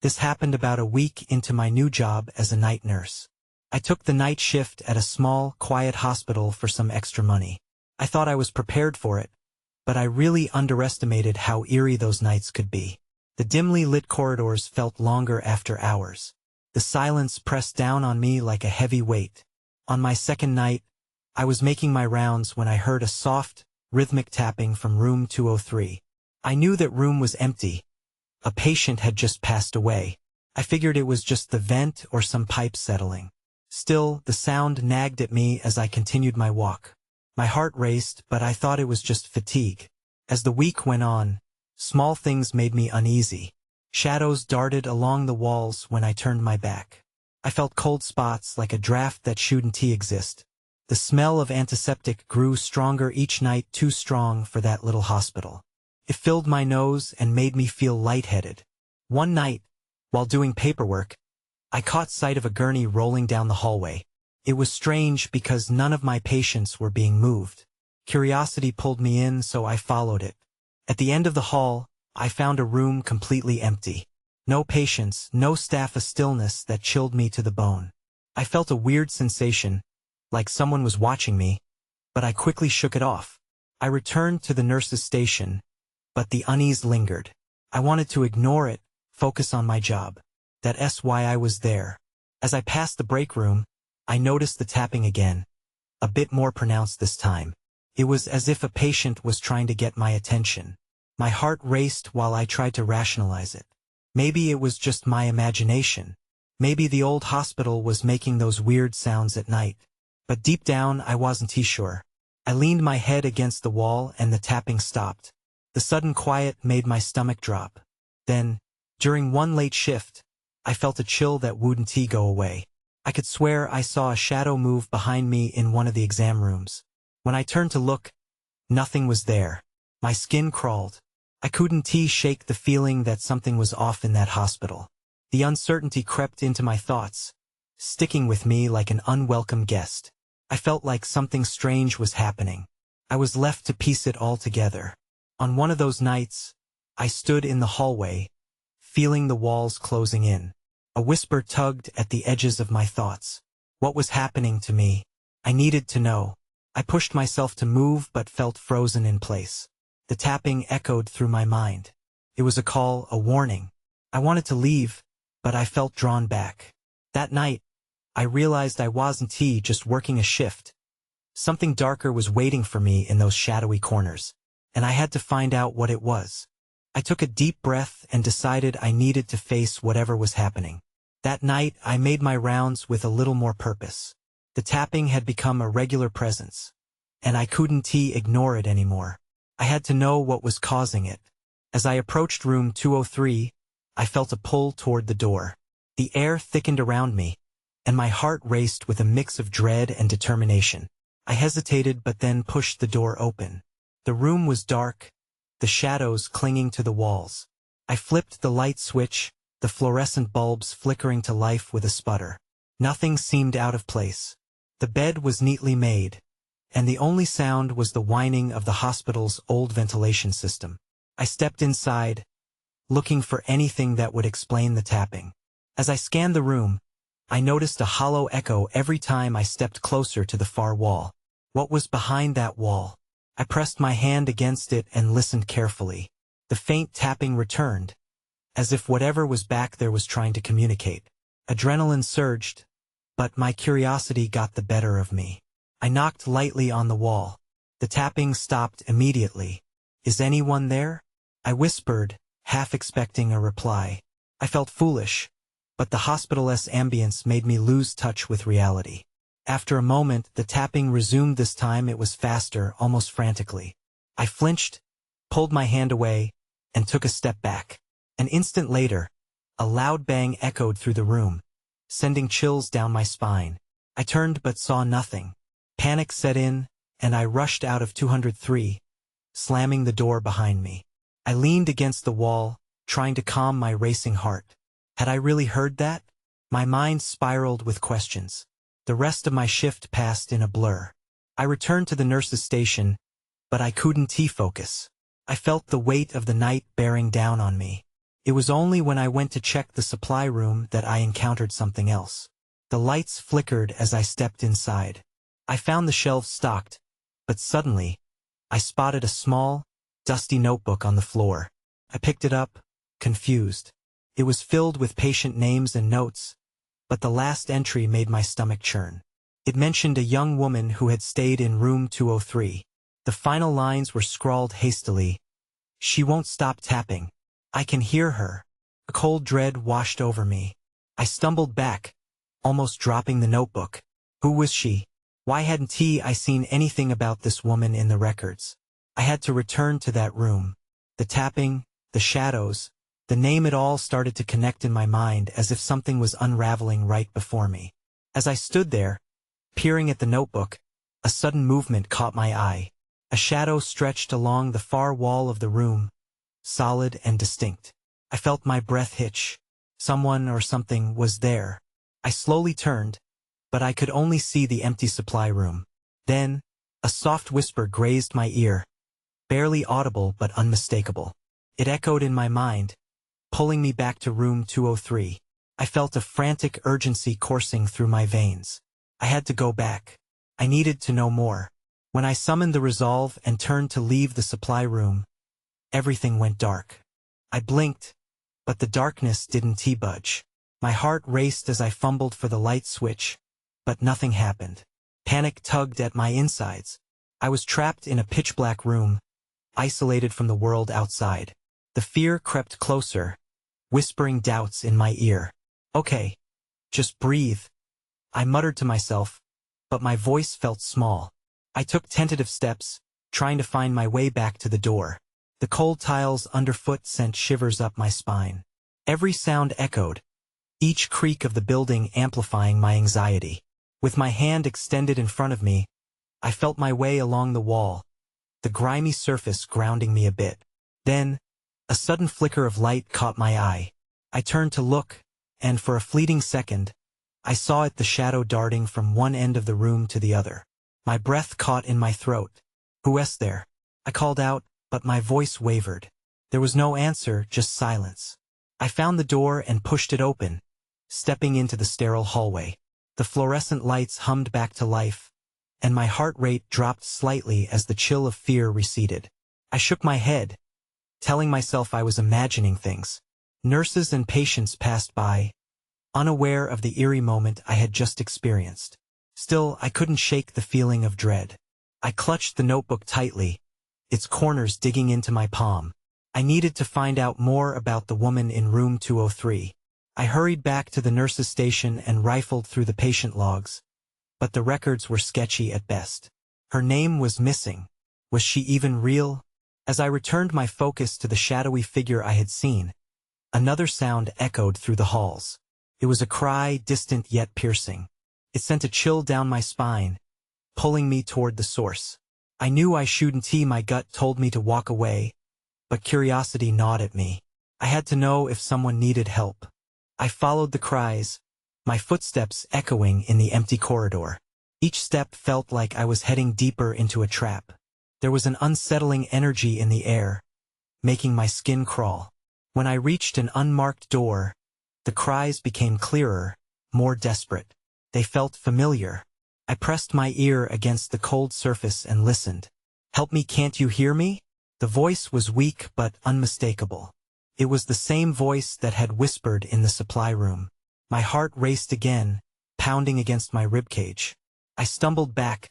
This happened about a week into my new job as a night nurse. I took the night shift at a small, quiet hospital for some extra money. I thought I was prepared for it, but I really underestimated how eerie those nights could be. The dimly lit corridors felt longer after hours. The silence pressed down on me like a heavy weight. On my second night, I was making my rounds when I heard a soft, rhythmic tapping from room 203. I knew that room was empty. A patient had just passed away. I figured it was just the vent or some pipe settling. Still, the sound nagged at me as I continued my walk. My heart raced, but I thought it was just fatigue. As the week went on, small things made me uneasy. Shadows darted along the walls when I turned my back. I felt cold spots like a draft that shouldn't exist. The smell of antiseptic grew stronger each night, too strong for that little hospital. It filled my nose and made me feel lightheaded. One night, while doing paperwork, I caught sight of a gurney rolling down the hallway. It was strange because none of my patients were being moved. Curiosity pulled me in, so I followed it. At the end of the hall, I found a room completely empty. No patients, no staff, a stillness that chilled me to the bone. I felt a weird sensation, like someone was watching me, but I quickly shook it off. I returned to the nurse's station, but the unease lingered. I wanted to ignore it, focus on my job. That's why I was there. As I passed the break room, I noticed the tapping again, a bit more pronounced this time. It was as if a patient was trying to get my attention. My heart raced while I tried to rationalize it. Maybe it was just my imagination. Maybe the old hospital was making those weird sounds at night. But deep down, I wasn't sure. I leaned my head against the wall and the tapping stopped. The sudden quiet made my stomach drop. Then, during one late shift, I felt a chill that wouldn't go away. I could swear I saw a shadow move behind me in one of the exam rooms. When I turned to look, nothing was there. My skin crawled. I couldn't shake the feeling that something was off in that hospital. The uncertainty crept into my thoughts, sticking with me like an unwelcome guest. I felt like something strange was happening. I was left to piece it all together. On one of those nights, I stood in the hallway, feeling the walls closing in. A whisper tugged at the edges of my thoughts. What was happening to me? I needed to know. I pushed myself to move but felt frozen in place. The tapping echoed through my mind. It was a call, a warning. I wanted to leave, but I felt drawn back. That night, I realized I wasn't just working a shift. Something darker was waiting for me in those shadowy corners, and I had to find out what it was. I took a deep breath and decided I needed to face whatever was happening. That night, I made my rounds with a little more purpose. The tapping had become a regular presence, and I couldn't ignore it anymore. I had to know what was causing it. As I approached room 203, I felt a pull toward the door. The air thickened around me, and my heart raced with a mix of dread and determination. I hesitated but then pushed the door open. The room was dark, the shadows clinging to the walls. I flipped the light switch, the fluorescent bulbs flickering to life with a sputter. Nothing seemed out of place. The bed was neatly made, and the only sound was the whining of the hospital's old ventilation system. I stepped inside, looking for anything that would explain the tapping. As I scanned the room, I noticed a hollow echo every time I stepped closer to the far wall. What was behind that wall? I pressed my hand against it and listened carefully. The faint tapping returned, as if whatever was back there was trying to communicate. Adrenaline surged, but my curiosity got the better of me. I knocked lightly on the wall. The tapping stopped immediately. "Is anyone there?" I whispered, half expecting a reply. I felt foolish, but the hospital's ambience made me lose touch with reality. After a moment, the tapping resumed. This time it was faster, almost frantically. I flinched, pulled my hand away, and took a step back. An instant later, a loud bang echoed through the room, sending chills down my spine. I turned but saw nothing. Panic set in, and I rushed out of 203, slamming the door behind me. I leaned against the wall, trying to calm my racing heart. Had I really heard that? My mind spiraled with questions. The rest of my shift passed in a blur. I returned to the nurse's station, but I couldn't focus. I felt the weight of the night bearing down on me. It was only when I went to check the supply room that I encountered something else. The lights flickered as I stepped inside. I found the shelves stocked, but suddenly, I spotted a small, dusty notebook on the floor. I picked it up, confused. It was filled with patient names and notes, but the last entry made my stomach churn. It mentioned a young woman who had stayed in room 203. The final lines were scrawled hastily. "She won't stop tapping. I can hear her." A cold dread washed over me. I stumbled back, almost dropping the notebook. Who was she? Why hadn't I seen anything about this woman in the records? I had to return to that room. The tapping, the shadows, the name, it all started to connect in my mind as if something was unraveling right before me. As I stood there, peering at the notebook, a sudden movement caught my eye. A shadow stretched along the far wall of the room, solid and distinct. I felt my breath hitch. Someone or something was there. I slowly turned, but I could only see the empty supply room. Then, a soft whisper grazed my ear, barely audible but unmistakable. It echoed in my mind, pulling me back to room 203. I felt a frantic urgency coursing through my veins. I had to go back. I needed to know more. When I summoned the resolve and turned to leave the supply room, everything went dark. I blinked, but the darkness didn't budge. My heart raced as I fumbled for the light switch, but nothing happened. Panic tugged at my insides. I was trapped in a pitch-black room, isolated from the world outside. The fear crept closer, whispering doubts in my ear. "Okay, just breathe," I muttered to myself, but my voice felt small. I took tentative steps, trying to find my way back to the door. The cold tiles underfoot sent shivers up my spine. Every sound echoed, each creak of the building amplifying my anxiety. With my hand extended in front of me, I felt my way along the wall, the grimy surface grounding me a bit. Then, a sudden flicker of light caught my eye. I turned to look, and for a fleeting second, I saw the shadow darting from one end of the room to the other. My breath caught in my throat. "Who's there?" I called out, but my voice wavered. There was no answer, just silence. I found the door and pushed it open, stepping into the sterile hallway. The fluorescent lights hummed back to life, and my heart rate dropped slightly as the chill of fear receded. I shook my head, telling myself I was imagining things. Nurses and patients passed by, unaware of the eerie moment I had just experienced. Still, I couldn't shake the feeling of dread. I clutched the notebook tightly, its corners digging into my palm. I needed to find out more about the woman in room 203. I hurried back to the nurse's station and rifled through the patient logs, but the records were sketchy at best. Her name was missing. Was she even real? As I returned my focus to the shadowy figure I had seen, another sound echoed through the halls. It was a cry, distant yet piercing. It sent a chill down my spine, pulling me toward the source. I knew I shouldn't. My gut told me to walk away, but curiosity gnawed at me. I had to know if someone needed help. I followed the cries, my footsteps echoing in the empty corridor. Each step felt like I was heading deeper into a trap. There was an unsettling energy in the air, making my skin crawl. When I reached an unmarked door, the cries became clearer, more desperate. They felt familiar. I pressed my ear against the cold surface and listened. "Help me, can't you hear me?" The voice was weak but unmistakable. It was the same voice that had whispered in the supply room. My heart raced again, pounding against my ribcage. I stumbled back,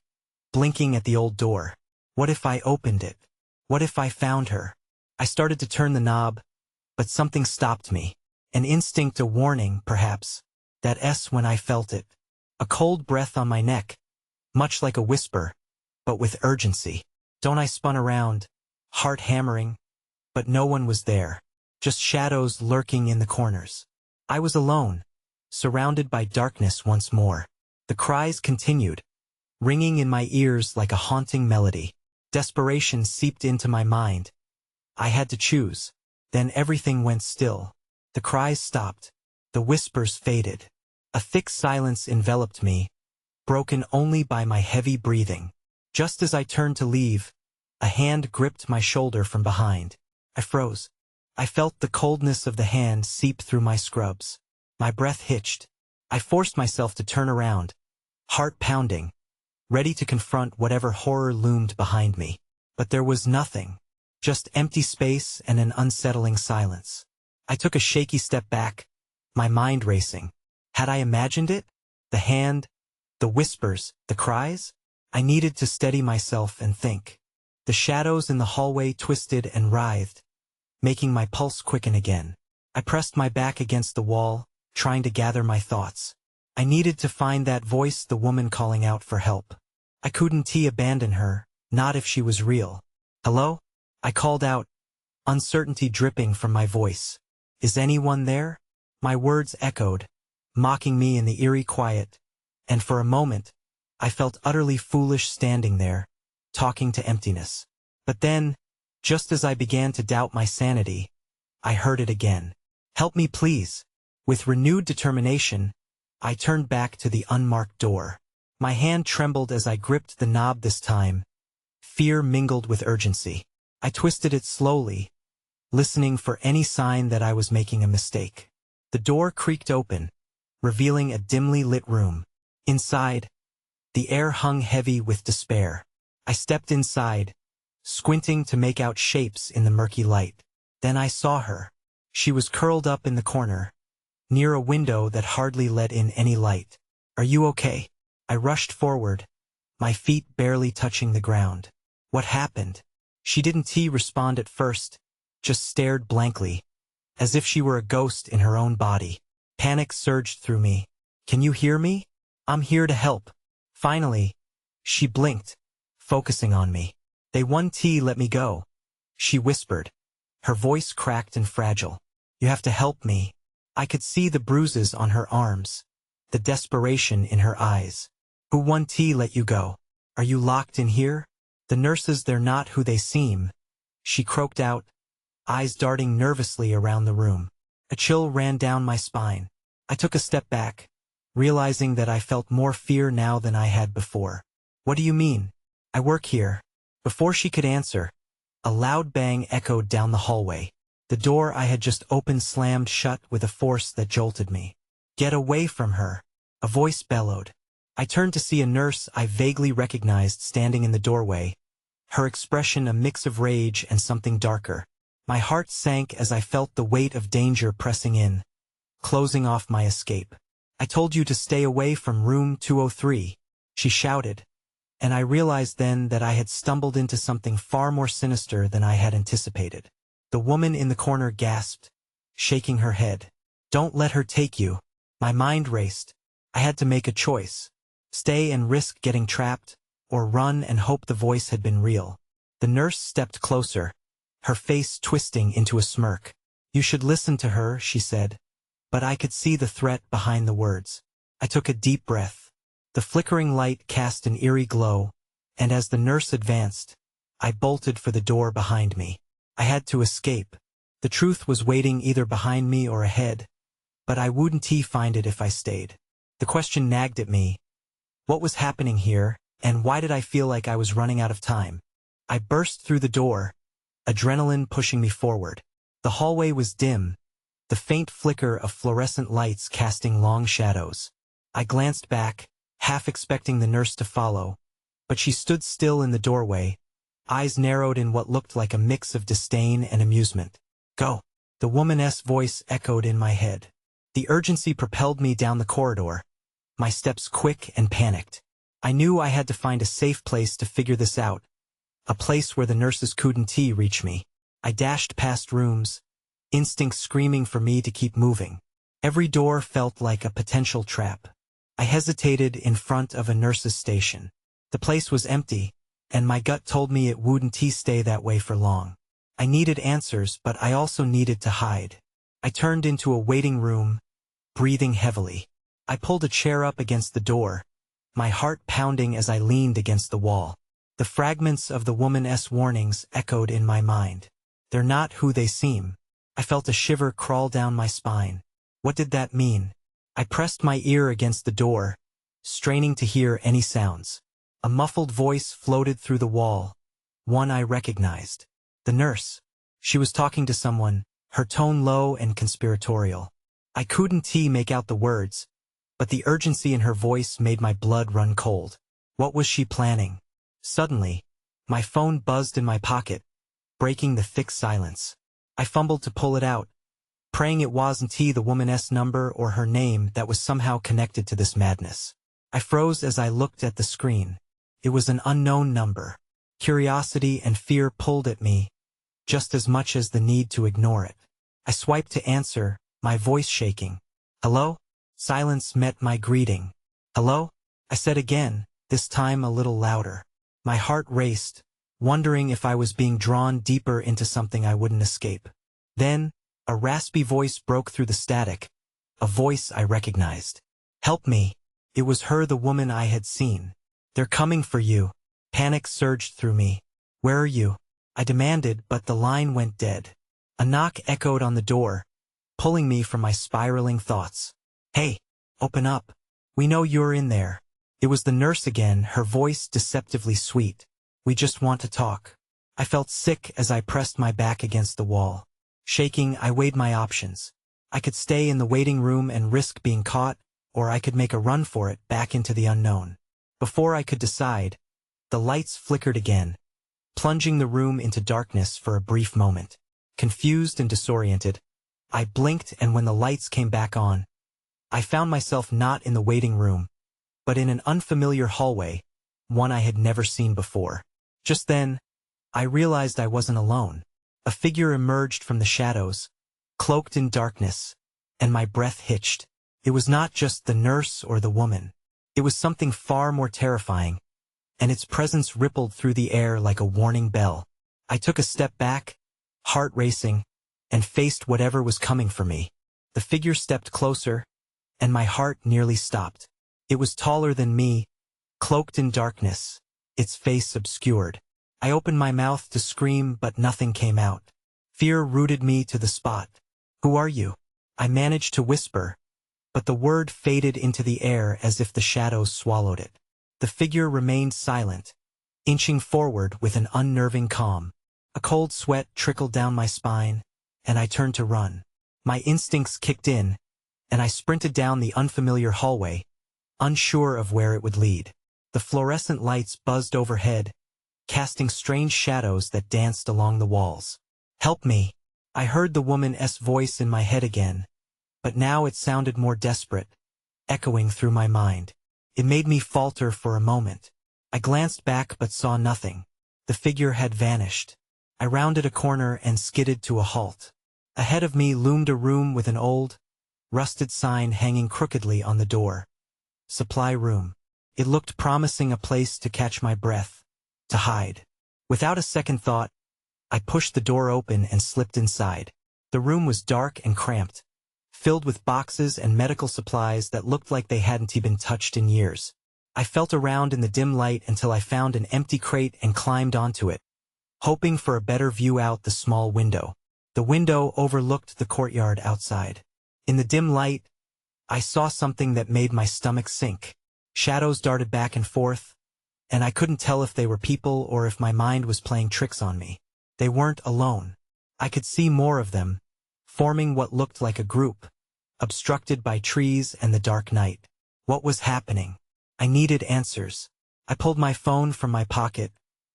blinking at the old door. What if I opened it? What if I found her? I started to turn the knob, but something stopped me. An instinct, a warning, perhaps. That S when I felt it. A cold breath on my neck, much like a whisper, but with urgency. I spun around, heart hammering, but no one was there. Just shadows lurking in the corners. I was alone, surrounded by darkness once more. The cries continued, ringing in my ears like a haunting melody. Desperation seeped into my mind. I had to choose. Then everything went still. The cries stopped. The whispers faded. A thick silence enveloped me, broken only by my heavy breathing. Just as I turned to leave, a hand gripped my shoulder from behind. I froze. I felt the coldness of the hand seep through my scrubs. My breath hitched. I forced myself to turn around, heart pounding, ready to confront whatever horror loomed behind me. But there was nothing, just empty space and an unsettling silence. I took a shaky step back, my mind racing. Had I imagined it? The hand, the whispers, the cries? I needed to steady myself and think. The shadows in the hallway twisted and writhed, making my pulse quicken again. I pressed my back against the wall, trying to gather my thoughts. I needed to find that voice, the woman calling out for help. I couldn't abandon her, not if she was real. Hello? I called out, uncertainty dripping from my voice. Is anyone there? My words echoed, mocking me in the eerie quiet, and for a moment, I felt utterly foolish standing there, talking to emptiness. But then, just as I began to doubt my sanity, I heard it again. Help me, please. With renewed determination, I turned back to the unmarked door. My hand trembled as I gripped the knob this time, fear mingled with urgency. I twisted it slowly, listening for any sign that I was making a mistake. The door creaked open, revealing a dimly lit room. Inside, the air hung heavy with despair. I stepped inside, squinting to make out shapes in the murky light. Then I saw her. She was curled up in the corner, near a window that hardly let in any light. Are you okay? I rushed forward, my feet barely touching the ground. What happened? She didn't respond at first, just stared blankly, as if she were a ghost in her own body. Panic surged through me. Can you hear me? I'm here to help. Finally, she blinked, focusing on me. They won't let me go, she whispered, her voice cracked and fragile. You have to help me. I could see the bruises on her arms, the desperation in her eyes. Who won't let you go? Are you locked in here? The nurses, they're not who they seem, she croaked out, eyes darting nervously around the room. A chill ran down my spine. I took a step back, realizing that I felt more fear now than I had before. What do you mean? I work here. Before she could answer, a loud bang echoed down the hallway. The door I had just opened slammed shut with a force that jolted me. Get away from her, a voice bellowed. I turned to see a nurse I vaguely recognized standing in the doorway, her expression a mix of rage and something darker. My heart sank as I felt the weight of danger pressing in, closing off my escape. I told you to stay away from room 203, she shouted, and I realized then that I had stumbled into something far more sinister than I had anticipated. The woman in the corner gasped, shaking her head. Don't let her take you. My mind raced. I had to make a choice. Stay and risk getting trapped, or run and hope the voice had been real. The nurse stepped closer, her face twisting into a smirk. You should listen to her, she said, but I could see the threat behind the words. I took a deep breath. The flickering light cast an eerie glow, and as the nurse advanced, I bolted for the door behind me. I had to escape. The truth was waiting either behind me or ahead, but I wouldn't find it if I stayed. The question nagged at me. What was happening here, and why did I feel like I was running out of time? I burst through the door, adrenaline pushing me forward. The hallway was dim, the faint flicker of fluorescent lights casting long shadows. I glanced back, half expecting the nurse to follow, but she stood still in the doorway, eyes narrowed in what looked like a mix of disdain and amusement. Go! The woman's voice echoed in my head. The urgency propelled me down the corridor, my steps quick and panicked. I knew I had to find a safe place to figure this out, a place where the nurses couldn't reach me. I dashed past rooms, instinct screaming for me to keep moving. Every door felt like a potential trap. I hesitated in front of a nurse's station. The place was empty, and my gut told me it wouldn't stay that way for long. I needed answers, but I also needed to hide. I turned into a waiting room, breathing heavily. I pulled a chair up against the door, my heart pounding as I leaned against the wall. The fragments of the woman's warnings echoed in my mind. They're not who they seem. I felt a shiver crawl down my spine. What did that mean? I pressed my ear against the door, straining to hear any sounds. A muffled voice floated through the wall, one I recognized. The nurse. She was talking to someone, her tone low and conspiratorial. I couldn't make out the words, but the urgency in her voice made my blood run cold. What was she planning? Suddenly, my phone buzzed in my pocket, breaking the thick silence. I fumbled to pull it out, praying it wasn't the woman's number or her name that was somehow connected to this madness. I froze as I looked at the screen. It was an unknown number. Curiosity and fear pulled at me, just as much as the need to ignore it. I swiped to answer, my voice shaking. Hello? Silence met my greeting. Hello? I said again, this time a little louder. My heart raced, wondering if I was being drawn deeper into something I wouldn't escape. Then, a raspy voice broke through the static, a voice I recognized. Help me. It was her, the woman I had seen. They're coming for you. Panic surged through me. Where are you? I demanded, but the line went dead. A knock echoed on the door, pulling me from my spiraling thoughts. Hey, open up. We know you're in there. It was the nurse again, her voice deceptively sweet. We just want to talk. I felt sick as I pressed my back against the wall. Shaking, I weighed my options. I could stay in the waiting room and risk being caught, or I could make a run for it back into the unknown. Before I could decide, the lights flickered again, plunging the room into darkness for a brief moment. Confused and disoriented, I blinked, and when the lights came back on, I found myself not in the waiting room, but in an unfamiliar hallway, one I had never seen before. Just then, I realized I wasn't alone. A figure emerged from the shadows, cloaked in darkness, and my breath hitched. It was not just the nurse or the woman. It was something far more terrifying, and its presence rippled through the air like a warning bell. I took a step back, heart racing, and faced whatever was coming for me. The figure stepped closer, and my heart nearly stopped. It was taller than me, cloaked in darkness, its face obscured. I opened my mouth to scream, but nothing came out. Fear rooted me to the spot. Who are you? I managed to whisper, but the word faded into the air as if the shadows swallowed it. The figure remained silent, inching forward with an unnerving calm. A cold sweat trickled down my spine, and I turned to run. My instincts kicked in, and I sprinted down the unfamiliar hallway, unsure of where it would lead. The fluorescent lights buzzed overhead, casting strange shadows that danced along the walls. Help me! I heard the woman's voice in my head again, but now it sounded more desperate, echoing through my mind. It made me falter for a moment. I glanced back but saw nothing. The figure had vanished. I rounded a corner and skidded to a halt. Ahead of me loomed a room with an old, rusted sign hanging crookedly on the door. Supply room. It looked promising, a place to catch my breath, to hide. Without a second thought, I pushed the door open and slipped inside. The room was dark and cramped, filled with boxes and medical supplies that looked like they hadn't been touched in years. I felt around in the dim light until I found an empty crate and climbed onto it, hoping for a better view out the small window. The window overlooked the courtyard outside. In the dim light, I saw something that made my stomach sink. Shadows darted back and forth, and I couldn't tell if they were people or if my mind was playing tricks on me. They weren't alone. I could see more of them, forming what looked like a group, obstructed by trees and the dark night. What was happening? I needed answers. I pulled my phone from my pocket,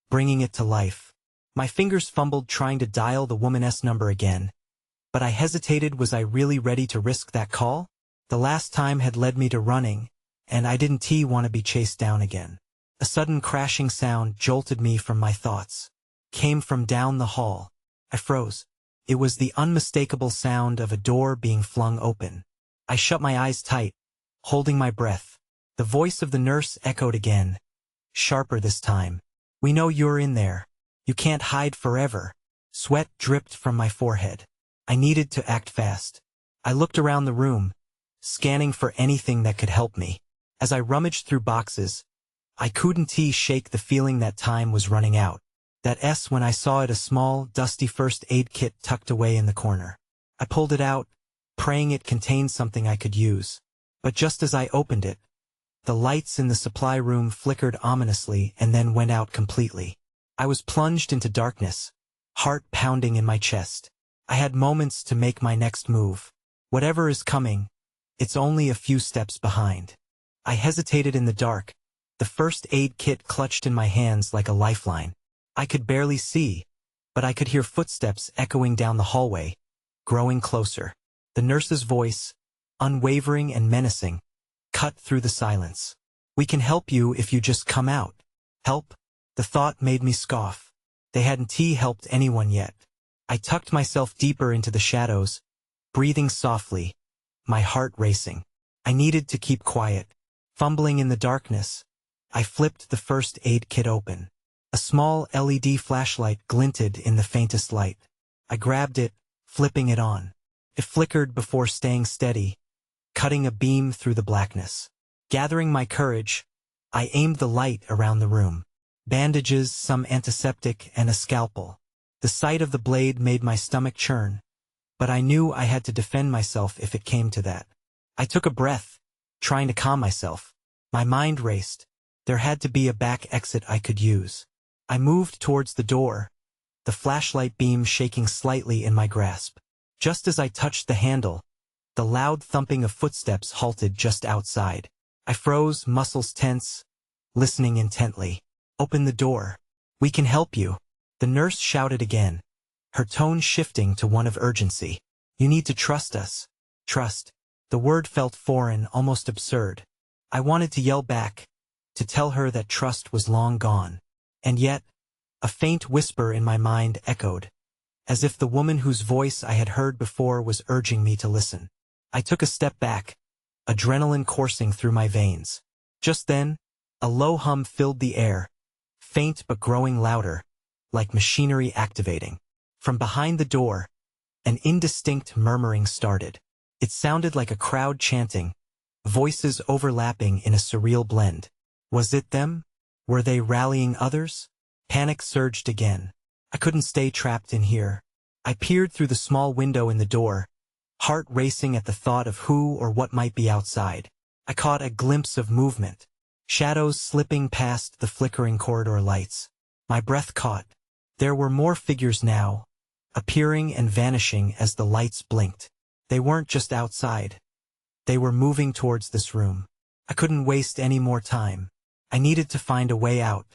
bringing it to life. My fingers fumbled trying to dial the woman's number again, but I hesitated. Was I really ready to risk that call? The last time had led me to running, and I didn't want to be chased down again. A sudden crashing sound jolted me from my thoughts. Came from down the hall. I froze. It was the unmistakable sound of a door being flung open. I shut my eyes tight, holding my breath. The voice of the nurse echoed again, sharper this time. We know you're in there. You can't hide forever. Sweat dripped from my forehead. I needed to act fast. I looked around the room, scanning for anything that could help me. As I rummaged through boxes, I couldn't shake the feeling that time was running out. When I saw it, a small, dusty first aid kit tucked away in the corner. I pulled it out, praying it contained something I could use. But just as I opened it, the lights in the supply room flickered ominously and then went out completely. I was plunged into darkness, heart pounding in my chest. I had moments to make my next move. Whatever is coming, it's only a few steps behind. I hesitated in the dark, the first aid kit clutched in my hands like a lifeline. I could barely see, but I could hear footsteps echoing down the hallway, growing closer. The nurse's voice, unwavering and menacing, cut through the silence. "We can help you if you just come out." Help? The thought made me scoff. They hadn't helped anyone yet. I tucked myself deeper into the shadows, breathing softly, my heart racing. I needed to keep quiet. Fumbling in the darkness, I flipped the first aid kit open. A small LED flashlight glinted in the faintest light. I grabbed it, flipping it on. It flickered before staying steady, cutting a beam through the blackness. Gathering my courage, I aimed the light around the room. Bandages, some antiseptic, and a scalpel. The sight of the blade made my stomach churn, but I knew I had to defend myself if it came to that. I took a breath, trying to calm myself. My mind raced. There had to be a back exit I could use. I moved towards the door, the flashlight beam shaking slightly in my grasp. Just as I touched the handle, the loud thumping of footsteps halted just outside. I froze, muscles tense, listening intently. "Open the door. We can help you." The nurse shouted again, her tone shifting to one of urgency. "You need to trust us." Trust. The word felt foreign, almost absurd. I wanted to yell back, to tell her that trust was long gone. And yet, a faint whisper in my mind echoed, as if the woman whose voice I had heard before was urging me to listen. I took a step back, adrenaline coursing through my veins. Just then, a low hum filled the air, faint but growing louder, like machinery activating. From behind the door, an indistinct murmuring started. It sounded like a crowd chanting, voices overlapping in a surreal blend. Was it them? Were they rallying others? Panic surged again. I couldn't stay trapped in here. I peered through the small window in the door, heart racing at the thought of who or what might be outside. I caught a glimpse of movement, shadows slipping past the flickering corridor lights. My breath caught. There were more figures now, appearing and vanishing as the lights blinked. They weren't just outside. They were moving towards this room. I couldn't waste any more time. I needed to find a way out.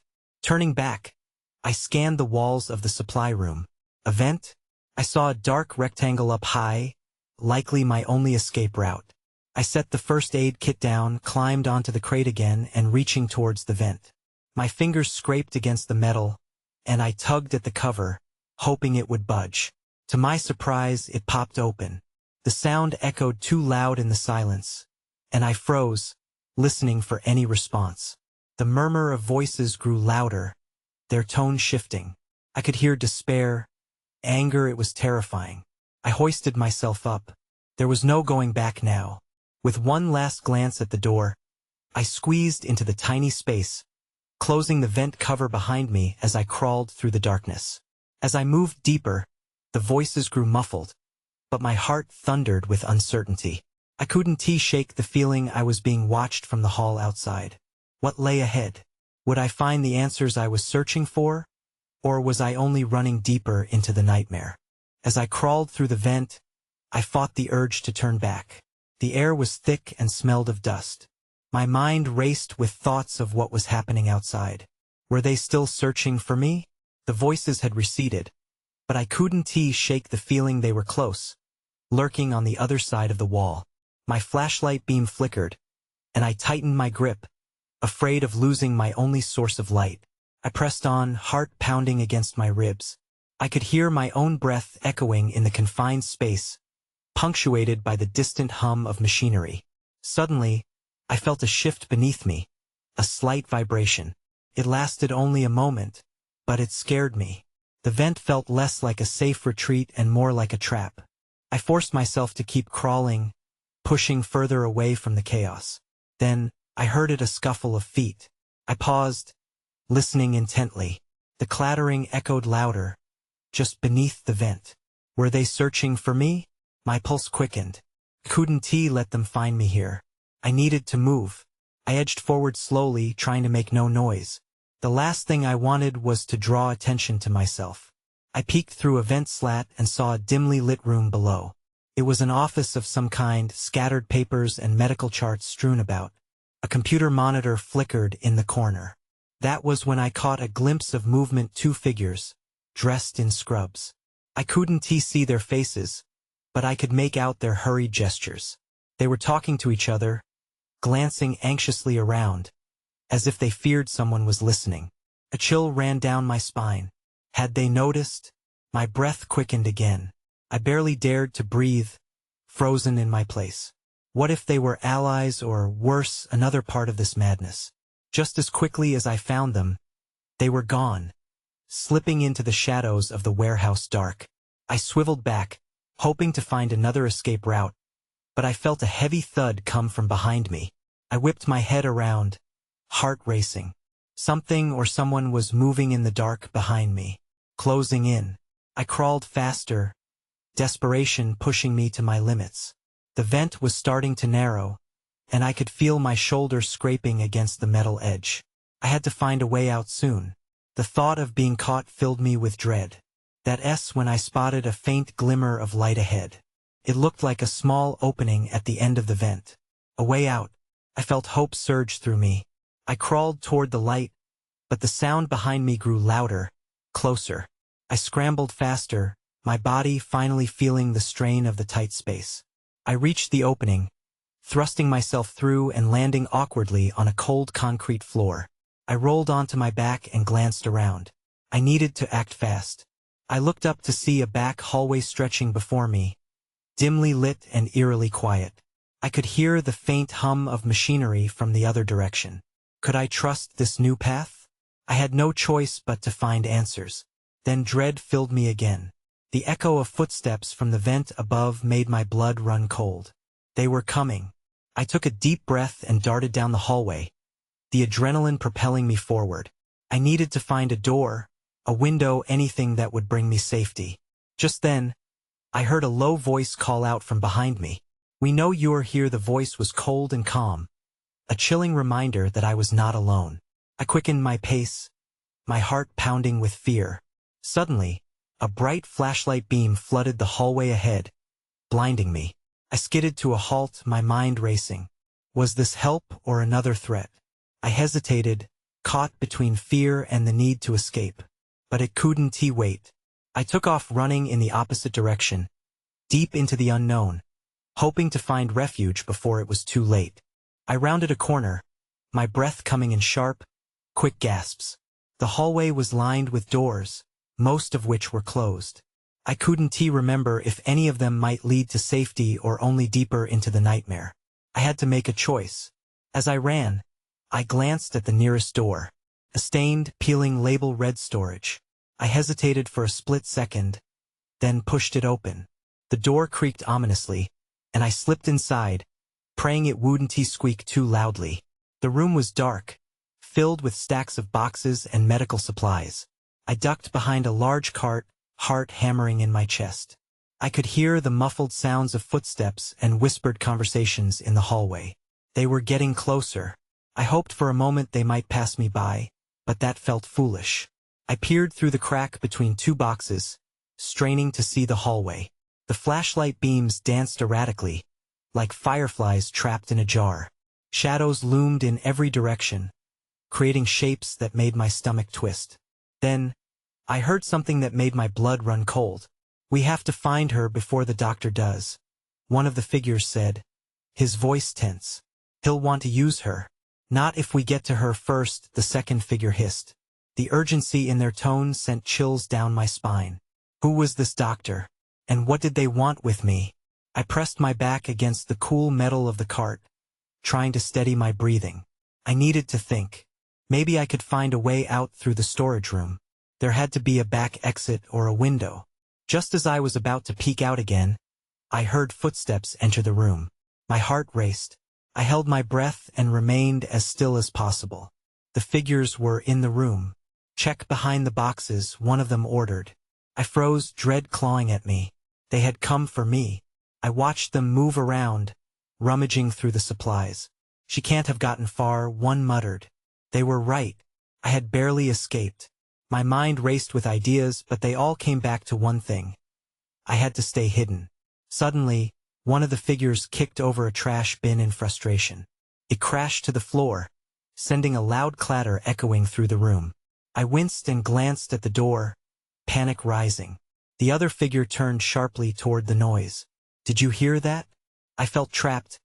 Turning back, I scanned the walls of the supply room. A vent? I saw a dark rectangle up high, likely my only escape route. I set the first aid kit down, climbed onto the crate again, and reaching towards the vent. My fingers scraped against the metal, and I tugged at the cover, hoping it would budge. To my surprise, it popped open. The sound echoed too loud in the silence, and I froze, listening for any response. The murmur of voices grew louder, their tone shifting. I could hear despair, anger. It was terrifying. I hoisted myself up. There was no going back now. With one last glance at the door, I squeezed into the tiny space, closing the vent cover behind me as I crawled through the darkness. As I moved deeper, the voices grew muffled, but my heart thundered with uncertainty. I couldn't shake the feeling I was being watched from the hall outside. What lay ahead? Would I find the answers I was searching for? Or was I only running deeper into the nightmare? As I crawled through the vent, I fought the urge to turn back. The air was thick and smelled of dust. My mind raced with thoughts of what was happening outside. Were they still searching for me? The voices had receded, but I couldn't shake the feeling they were close, lurking on the other side of the wall. My flashlight beam flickered, and I tightened my grip, afraid of losing my only source of light. I pressed on, heart pounding against my ribs. I could hear my own breath echoing in the confined space, punctuated by the distant hum of machinery. Suddenly, I felt a shift beneath me, a slight vibration. It lasted only a moment, but it scared me. The vent felt less like a safe retreat and more like a trap. I forced myself to keep crawling, pushing further away from the chaos. Then, I heard a scuffle of feet. I paused, listening intently. The clattering echoed louder, just beneath the vent. Were they searching for me? My pulse quickened. Couldn't let them find me here. I needed to move. I edged forward slowly, trying to make no noise. The last thing I wanted was to draw attention to myself. I peeked through a vent slat and saw a dimly lit room below. It was an office of some kind, scattered papers and medical charts strewn about. A computer monitor flickered in the corner. That was when I caught a glimpse of movement, two figures, dressed in scrubs. I couldn't see their faces, but I could make out their hurried gestures. They were talking to each other, glancing anxiously around, as if they feared someone was listening. A chill ran down my spine. Had they noticed? My breath quickened again. I barely dared to breathe, frozen in my place. What if they were allies or, worse, another part of this madness? Just as quickly as I found them, they were gone, slipping into the shadows of the warehouse dark. I swiveled back, hoping to find another escape route, but I felt a heavy thud come from behind me. I whipped my head around, heart racing. Something or someone was moving in the dark behind me, closing in. I crawled faster, desperation pushing me to my limits. The vent was starting to narrow, and I could feel my shoulder scraping against the metal edge. I had to find a way out soon. The thought of being caught filled me with dread. When I spotted a faint glimmer of light ahead. It looked like a small opening at the end of the vent. A way out. I felt hope surge through me. I crawled toward the light, but the sound behind me grew louder, closer. I scrambled faster, my body finally feeling the strain of the tight space. I reached the opening, thrusting myself through and landing awkwardly on a cold concrete floor. I rolled onto my back and glanced around. I needed to act fast. I looked up to see a back hallway stretching before me, dimly lit and eerily quiet. I could hear the faint hum of machinery from the other direction. Could I trust this new path? I had no choice but to find answers. Then dread filled me again. The echo of footsteps from the vent above made my blood run cold. They were coming. I took a deep breath and darted down the hallway, the adrenaline propelling me forward. I needed to find a door, a window, anything that would bring me safety. Just then, I heard a low voice call out from behind me. "We know you're here." The voice was cold and calm, a chilling reminder that I was not alone. I quickened my pace, my heart pounding with fear. Suddenly, a bright flashlight beam flooded the hallway ahead, blinding me. I skidded to a halt, my mind racing. Was this help or another threat? I hesitated, caught between fear and the need to escape. But it couldn't wait. I took off running in the opposite direction, deep into the unknown, hoping to find refuge before it was too late. I rounded a corner, my breath coming in sharp, quick gasps. The hallway was lined with doors, most of which were closed. I couldn't remember if any of them might lead to safety or only deeper into the nightmare. I had to make a choice. As I ran, I glanced at the nearest door. A stained, peeling label read storage. I hesitated for a split second, then pushed it open. The door creaked ominously, and I slipped inside, praying it wouldn't squeak too loudly. The room was dark, filled with stacks of boxes and medical supplies. I ducked behind a large cart, heart hammering in my chest. I could hear the muffled sounds of footsteps and whispered conversations in the hallway. They were getting closer. I hoped for a moment they might pass me by, but that felt foolish. I peered through the crack between two boxes, straining to see the hallway. The flashlight beams danced erratically, like fireflies trapped in a jar. Shadows loomed in every direction, creating shapes that made my stomach twist. Then, I heard something that made my blood run cold. "We have to find her before the doctor does," one of the figures said, his voice tense. "He'll want to use her." "Not if we get to her first," the second figure hissed. The urgency in their tone sent chills down my spine. Who was this doctor? And what did they want with me? I pressed my back against the cool metal of the cart, trying to steady my breathing. I needed to think. Maybe I could find a way out through the storage room. There had to be a back exit or a window. Just as I was about to peek out again, I heard footsteps enter the room. My heart raced. I held my breath and remained as still as possible. The figures were in the room. "Check behind the boxes," one of them ordered. I froze, dread clawing at me. They had come for me. I watched them move around, rummaging through the supplies. "She can't have gotten far," one muttered. They were right. I had barely escaped. My mind raced with ideas, but they all came back to one thing. I had to stay hidden. Suddenly, one of the figures kicked over a trash bin in frustration. It crashed to the floor, sending a loud clatter echoing through the room. I winced and glanced at the door, panic rising. The other figure turned sharply toward the noise. Did you hear that? I felt trapped,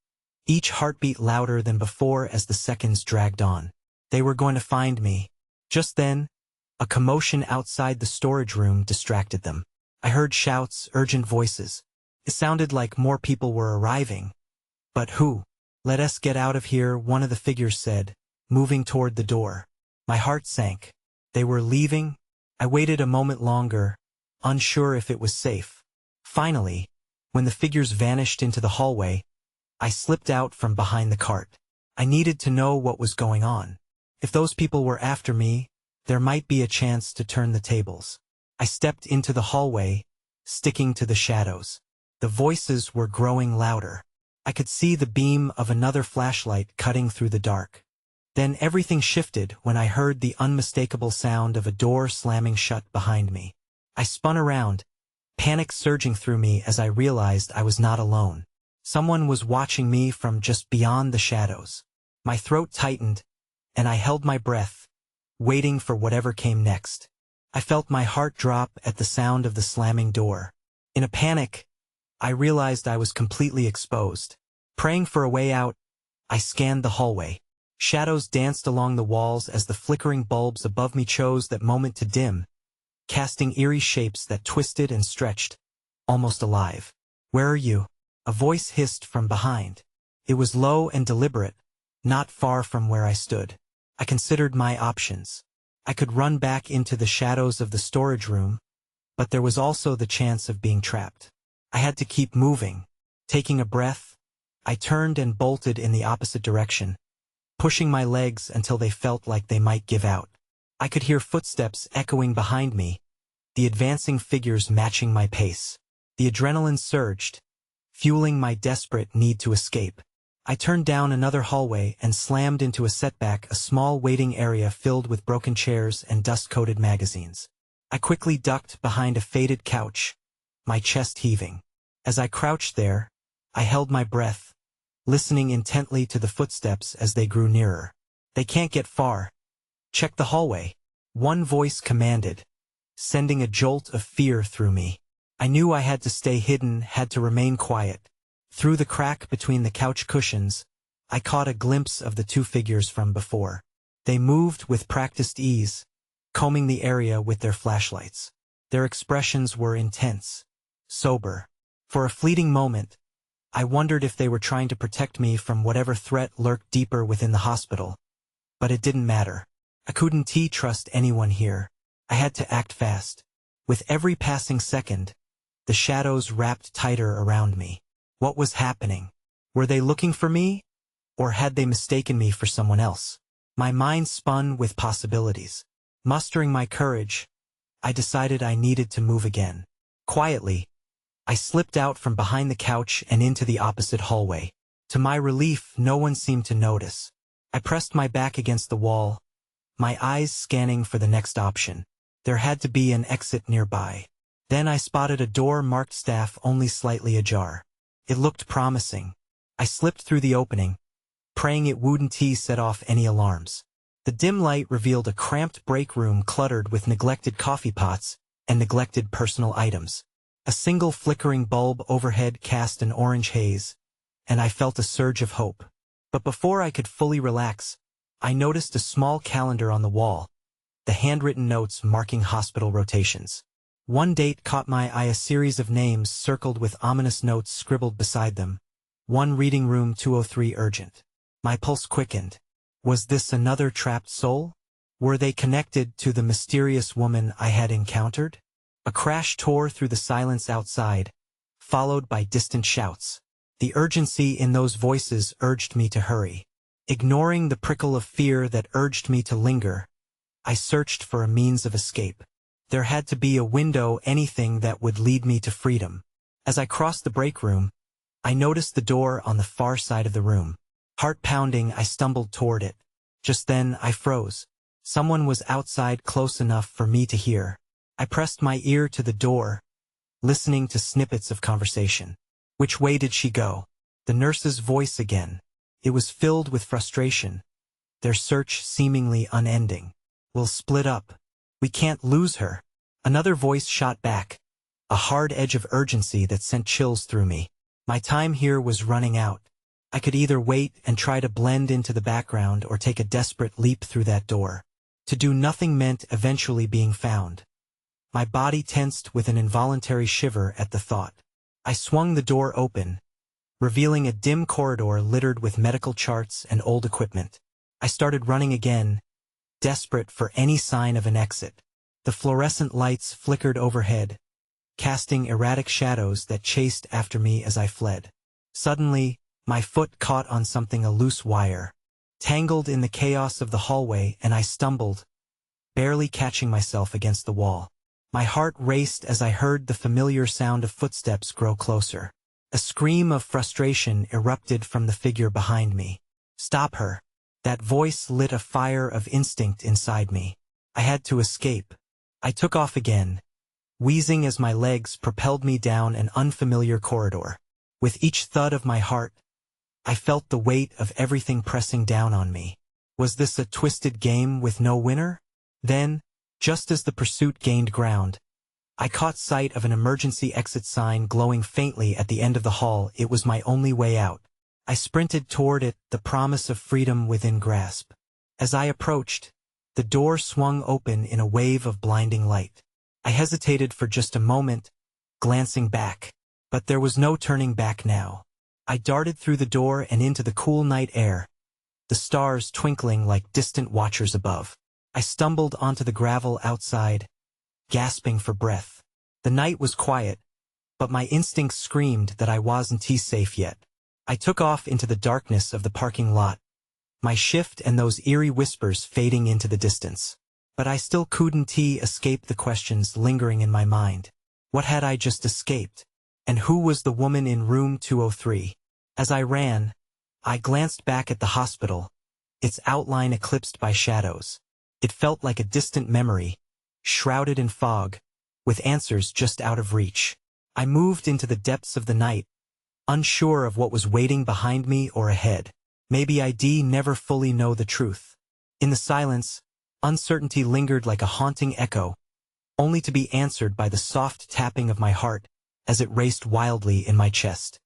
each heartbeat louder than before as the seconds dragged on. They were going to find me. Just then, a commotion outside the storage room distracted them. I heard shouts, urgent voices. It sounded like more people were arriving. But who? Let us get out of here, one of the figures said, moving toward the door. My heart sank. They were leaving? I waited a moment longer, unsure if it was safe. Finally, when the figures vanished into the hallway, I slipped out from behind the cart. I needed to know what was going on. If those people were after me, there might be a chance to turn the tables. I stepped into the hallway, sticking to the shadows. The voices were growing louder. I could see the beam of another flashlight cutting through the dark. Then everything shifted when I heard the unmistakable sound of a door slamming shut behind me. I spun around, panic surging through me as I realized I was not alone. Someone was watching me from just beyond the shadows. My throat tightened, and I held my breath, waiting for whatever came next. I felt my heart drop at the sound of the slamming door. In a panic, I realized I was completely exposed. Praying for a way out, I scanned the hallway. Shadows danced along the walls as the flickering bulbs above me chose that moment to dim, casting eerie shapes that twisted and stretched, almost alive. Where are you? A voice hissed from behind. It was low and deliberate, not far from where I stood. I considered my options. I could run back into the shadows of the storage room, but there was also the chance of being trapped. I had to keep moving. Taking a breath, I turned and bolted in the opposite direction, pushing my legs until they felt like they might give out. I could hear footsteps echoing behind me, the advancing figures matching my pace. The adrenaline surged, fueling my desperate need to escape. I turned down another hallway and slammed into a setback, a small waiting area filled with broken chairs and dust-coated magazines. I quickly ducked behind a faded couch, my chest heaving. As I crouched there, I held my breath, listening intently to the footsteps as they grew nearer. They can't get far. Check the hallway. One voice commanded, sending a jolt of fear through me. I knew I had to stay hidden, had to remain quiet. Through the crack between the couch cushions, I caught a glimpse of the two figures from before. They moved with practiced ease, combing the area with their flashlights. Their expressions were intense, sober. For a fleeting moment, I wondered if they were trying to protect me from whatever threat lurked deeper within the hospital. But it didn't matter. I couldn't trust anyone here. I had to act fast. With every passing second, the shadows wrapped tighter around me. What was happening? Were they looking for me? Or had they mistaken me for someone else? My mind spun with possibilities. Mustering my courage, I decided I needed to move again. Quietly, I slipped out from behind the couch and into the opposite hallway. To my relief, no one seemed to notice. I pressed my back against the wall, my eyes scanning for the next option. There had to be an exit nearby. Then I spotted a door marked staff only slightly ajar. It looked promising. I slipped through the opening, praying it wouldn't set off any alarms. The dim light revealed a cramped break room cluttered with neglected coffee pots and neglected personal items. A single flickering bulb overhead cast an orange haze, and I felt a surge of hope. But before I could fully relax, I noticed a small calendar on the wall, the handwritten notes marking hospital rotations. One date caught my eye, a series of names circled with ominous notes scribbled beside them. One reading room 203 urgent. My pulse quickened. Was this another trapped soul? Were they connected to the mysterious woman I had encountered? A crash tore through the silence outside, followed by distant shouts. The urgency in those voices urged me to hurry. Ignoring the prickle of fear that urged me to linger, I searched for a means of escape. There had to be a window, anything that would lead me to freedom. As I crossed the break room, I noticed the door on the far side of the room. Heart pounding, I stumbled toward it. Just then, I froze. Someone was outside close enough for me to hear. I pressed my ear to the door, listening to snippets of conversation. Which way did she go? The nurse's voice again. It was filled with frustration, their search seemingly unending. We'll split up. We can't lose her. Another voice shot back, a hard edge of urgency that sent chills through me. My time here was running out. I could either wait and try to blend into the background or take a desperate leap through that door. To do nothing meant eventually being found. My body tensed with an involuntary shiver at the thought. I swung the door open, revealing a dim corridor littered with medical charts and old equipment. I started running again, desperate for any sign of an exit. The fluorescent lights flickered overhead, casting erratic shadows that chased after me as I fled. Suddenly, my foot caught on a loose wire, tangled in the chaos of the hallway, and I stumbled, barely catching myself against the wall. My heart raced as I heard the familiar sound of footsteps grow closer. A scream of frustration erupted from the figure behind me. Stop her. That voice lit a fire of instinct inside me. I had to escape. I took off again, wheezing as my legs propelled me down an unfamiliar corridor. With each thud of my heart, I felt the weight of everything pressing down on me. Was this a twisted game with no winner? Then, just as the pursuit gained ground, I caught sight of an emergency exit sign glowing faintly at the end of the hall. It was my only way out. I sprinted toward it, the promise of freedom within grasp. As I approached, the door swung open in a wave of blinding light. I hesitated for just a moment, glancing back. But there was no turning back now. I darted through the door and into the cool night air, the stars twinkling like distant watchers above. I stumbled onto the gravel outside, gasping for breath. The night was quiet, but my instincts screamed that I wasn't safe yet. I took off into the darkness of the parking lot, my shift and those eerie whispers fading into the distance. But I still couldn't escape the questions lingering in my mind. What had I just escaped? And who was the woman in room 203? As I ran, I glanced back at the hospital, its outline eclipsed by shadows. It felt like a distant memory, shrouded in fog, with answers just out of reach. I moved into the depths of the night, unsure of what was waiting behind me or ahead. Maybe I'd never fully know the truth. In the silence, uncertainty lingered like a haunting echo, only to be answered by the soft tapping of my heart as it raced wildly in my chest.